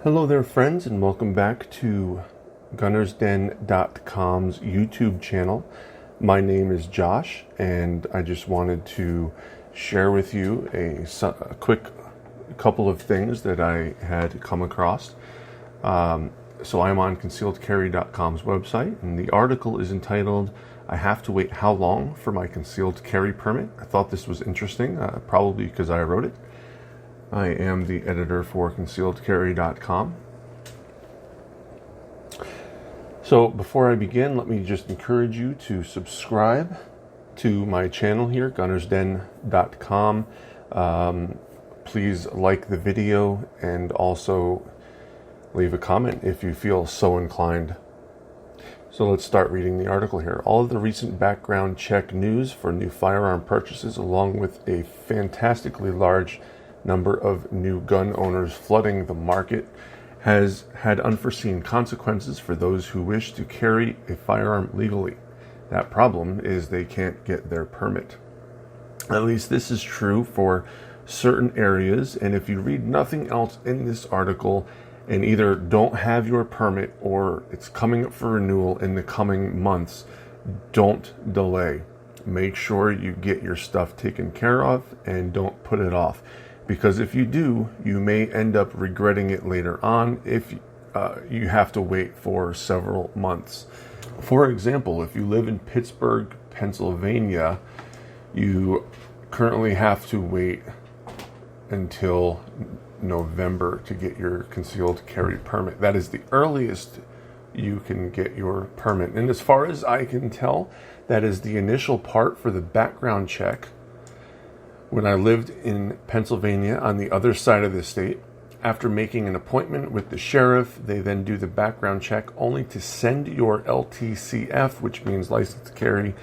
Hello there, friends, and welcome back to gunnersden.com's YouTube channel. My name is Josh, and I just wanted to share with you a quick couple of things that I had come across. So I'm on concealedcarry.com's website, and the article is entitled, "I have to wait how long for my concealed carry permit?" I thought this was interesting, probably because I wrote it. I am the editor for concealedcarry.com. So before I begin, let me just encourage you to subscribe to my channel here, gunnersden.com. Please like the video and also leave a comment if you feel so inclined. So let's start reading the article here. All of the recent background check news for new firearm purchases, along with a fantastically large number of new gun owners flooding the market, has had unforeseen consequences for those who wish to carry a firearm legally. That problem is they can't get their permit. At least this is true for certain areas, and if you read nothing else in this article and either don't have your permit or it's coming up for renewal in the coming months, don't delay. Make sure you get your stuff taken care of and don't put it off. Because if you do, you may end up regretting it later on if you have to wait for several months. For example, if you live in Pittsburgh, Pennsylvania, you currently have to wait until November to get your concealed carry permit. That is the earliest you can get your permit. And as far as I can tell, that is the initial part for the background check. When I lived in Pennsylvania on the other side of the state, after making an appointment with the sheriff, they then do the background check only to send your LTCF, which means license to carry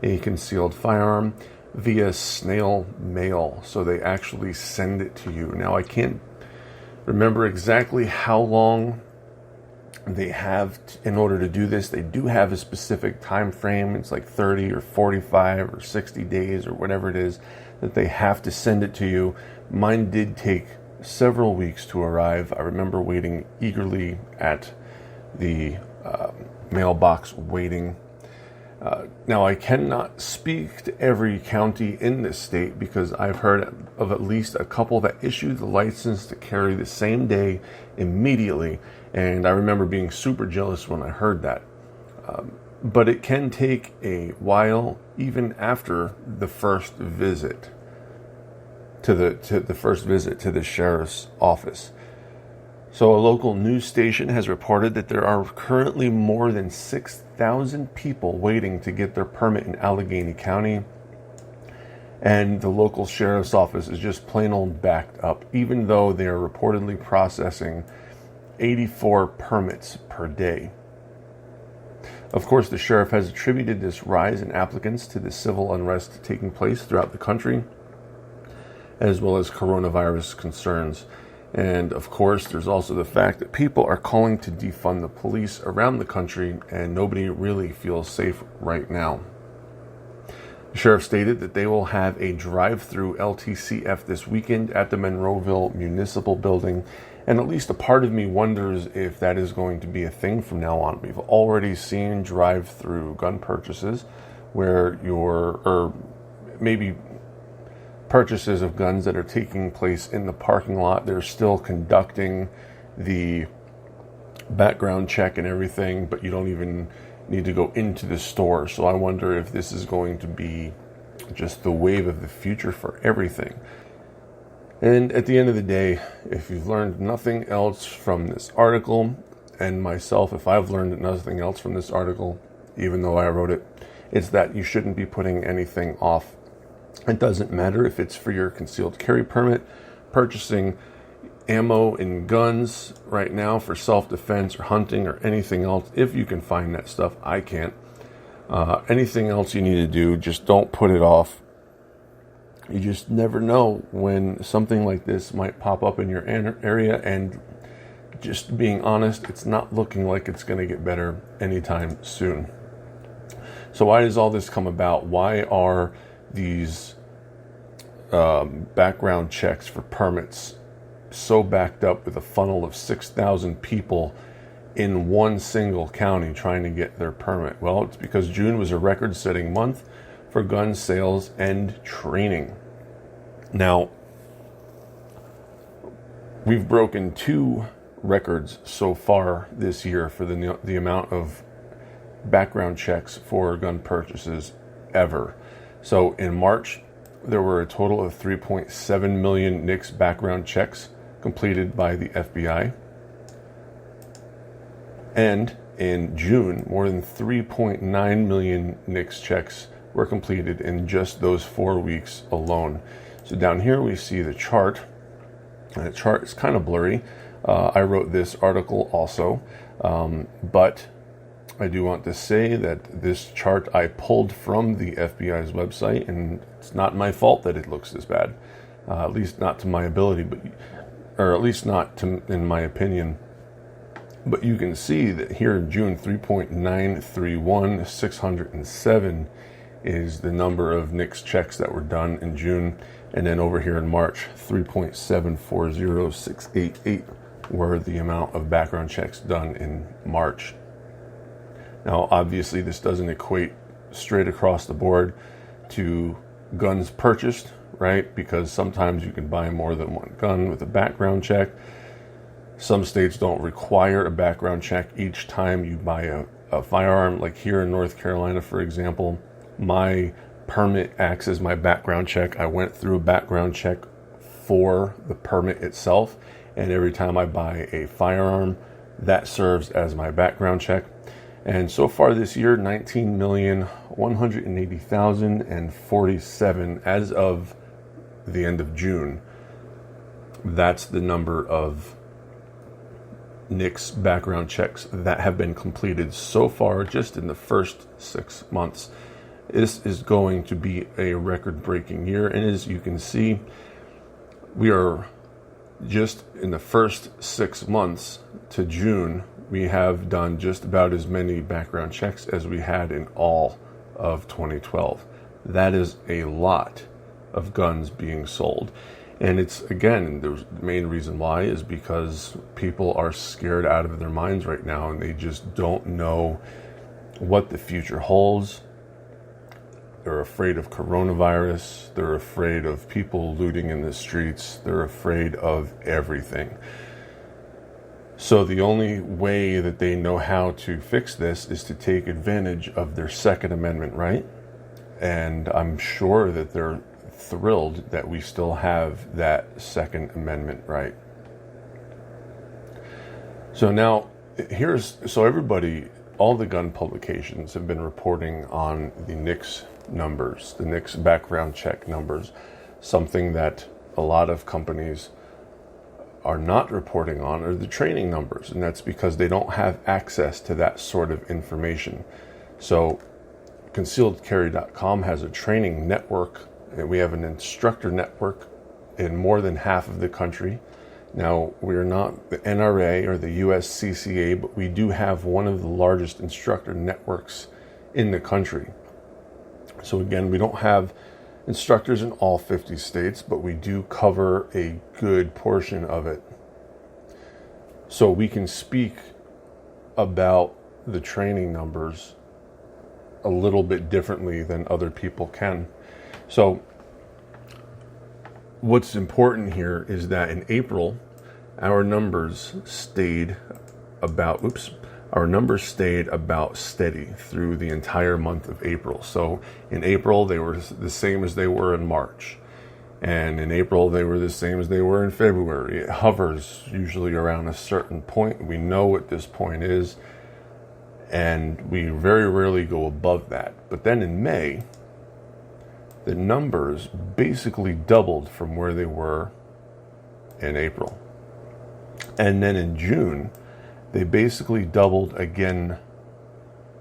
a concealed firearm, via snail mail. So they actually send it to you. Now, I can't remember exactly how long they have in order to do this. They do have a specific time frame. It's like 30 or 45 or 60 days or whatever it is that they have to send it to you. Mine did take several weeks to arrive. I remember waiting eagerly at the mailbox waiting. Now, I cannot speak to every county in this state because I've heard of at least a couple that issue the license to carry the same day immediately. And I remember being super jealous when I heard that. But it can take a while, even after the first visit to the sheriff's office. So a local news station has reported that there are currently more than 6,000 people waiting to get their permit in Allegheny County. And the local sheriff's office is just plain old backed up, even though they are reportedly processing 84 permits per day. Of course, the sheriff has attributed this rise in applicants to the civil unrest taking place throughout the country, as well as coronavirus concerns. And of course, there's also the fact that people are calling to defund the police around the country, and nobody really feels safe right now. The sheriff stated that they will have a drive-through LTCF this weekend at the Monroeville Municipal Building, and at least a part of me wonders if that is going to be a thing from now on. We've already seen drive-through gun purchases where or maybe purchases of guns that are taking place in the parking lot. They're still conducting the background check and everything, but you don't even need to go into the store. So I wonder if this is going to be just the wave of the future for everything. And at the end of the day, if you've learned nothing else from this article, and myself, if I've learned nothing else from this article, even though I wrote it, it's that you shouldn't be putting anything off. It doesn't matter if it's for your concealed carry permit, purchasing ammo and guns right now for self-defense or hunting or anything else. If you can find that stuff, I can't. Anything else you need to do, just don't put it off. You just never know when something like this might pop up in your area, and just being honest, it's not looking like it's going to get better anytime soon. So why does all this come about? Why are these background checks for permits so backed up with a funnel of 6,000 people in one single county trying to get their permit? Well, it's because June was a record-setting month for gun sales and training. Now, we've broken 2 records so far this year for the amount of background checks for gun purchases ever. So in March, there were a total of 3.7 million NICS background checks completed by the FBI. And in June, more than 3.9 million NICS checks were completed in just those 4 weeks alone. So down here we see the chart. And the chart is kind of blurry. I wrote this article also, but I do want to say that this chart I pulled from the FBI's website, and it's not my fault that it looks this bad, at least not to my ability, or at least not in my opinion. But you can see that here in June, 3.931, 607 is the number of NICS checks that were done in June. And then over here in March, 3.740688 were the amount of background checks done in March. Now, obviously, this doesn't equate straight across the board to guns purchased, right? Because sometimes you can buy more than one gun with a background check. Some states don't require a background check each time you buy a firearm. Like here in North Carolina, for example, my permit acts as my background check. I went through a background check for the permit itself, and every time I buy a firearm, that serves as my background check. And so far this year, 19,180,047 as of the end of June. That's the number of NICS background checks that have been completed so far just in the first 6 months. This is going to be a record-breaking year, and as you can see, we are just in the first 6 months to June, we have done just about as many background checks as we had in all of 2012. That is a lot of guns being sold. And it's, again, the main reason why is because people are scared out of their minds right now, and they just don't know what the future holds. They're afraid of coronavirus. They're afraid of people looting in the streets. They're afraid of everything. So the only way that they know how to fix this is to take advantage of their Second Amendment right. And I'm sure that they're thrilled that we still have that Second Amendment right. So now everybody, all the gun publications have been reporting on the NICS numbers, the NICS background check numbers, something that a lot of companies are not reporting on are the training numbers, and that's because they don't have access to that sort of information. So consequently has a training network, and we have an instructor network in more than half of the country. Now, we're not the NRA or the USCCA, but we do have one of the largest instructor networks in the country. So again, we don't have instructors in all 50 states, but we do cover a good portion of it. So we can speak about the training numbers a little bit differently than other people can. So what's important here is that in April, our numbers stayed about steady through the entire month of April. So in April, they were the same as they were in March. And in April, they were the same as they were in February. It hovers usually around a certain point. We know what this point is, and we very rarely go above that. But then in May, the numbers basically doubled from where they were in April. And then in June, they basically doubled again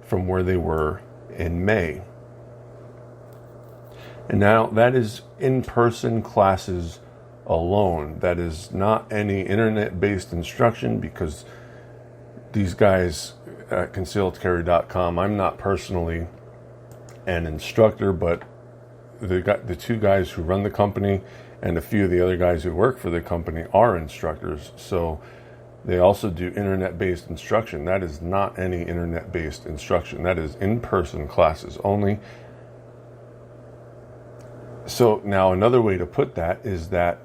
from where they were in May. And now that is in-person classes alone. That is not any internet-based instruction, because these guys at consequently, I'm not personally an instructor, but the two guys who run the company And a few of the other guys who work for the company are instructors. So they also do internet-based instruction. That is not any internet-based instruction. That is in-person classes only. So now another way to put that is that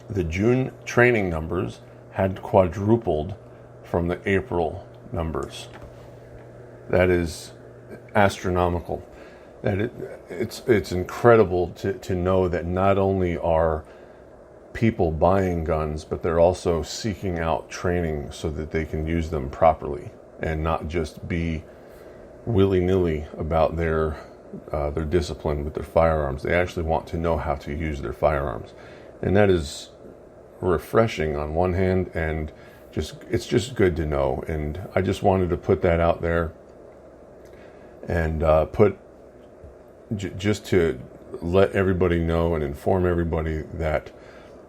the June training numbers had quadrupled from the April numbers. That is astronomical. It's incredible to know that not only are people buying guns, but they're also seeking out training so that they can use them properly and not just be willy-nilly about their discipline with their firearms. They actually want to know how to use their firearms, and that is refreshing on one hand, and it's just good to know. And I just wanted to put that out there and just to let everybody know and inform everybody that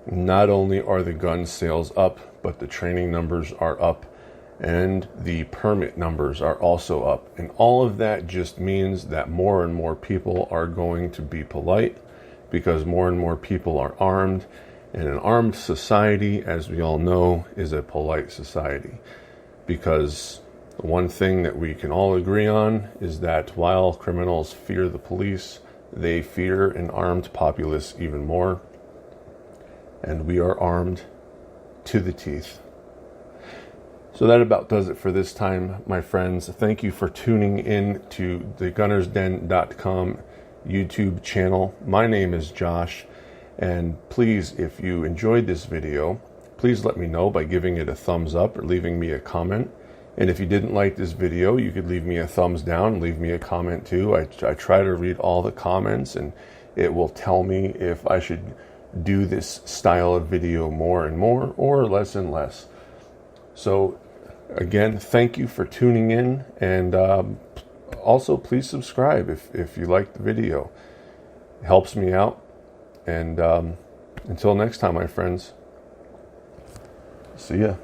not only are the gun sales up, but the training numbers are up and the permit numbers are also up. And all of that just means that more and more people are going to be polite, because more and more people are armed. And an armed society, as we all know, is a polite society. Because the one thing that we can all agree on is that while criminals fear the police, they fear an armed populace even more. And we are armed to the teeth. So that about does it for this time, my friends. Thank you for tuning in to the gunnersden.com YouTube channel. My name is Josh, and please, if you enjoyed this video, please let me know by giving it a thumbs up or leaving me a comment. And if you didn't like this video, you could leave me a thumbs down, leave me a comment too. I try to read all the comments, and it will tell me if I should do this style of video more and more or less and less. So again, thank you for tuning in, and also please subscribe if you like the video. It helps me out. And until next time, my friends, see ya.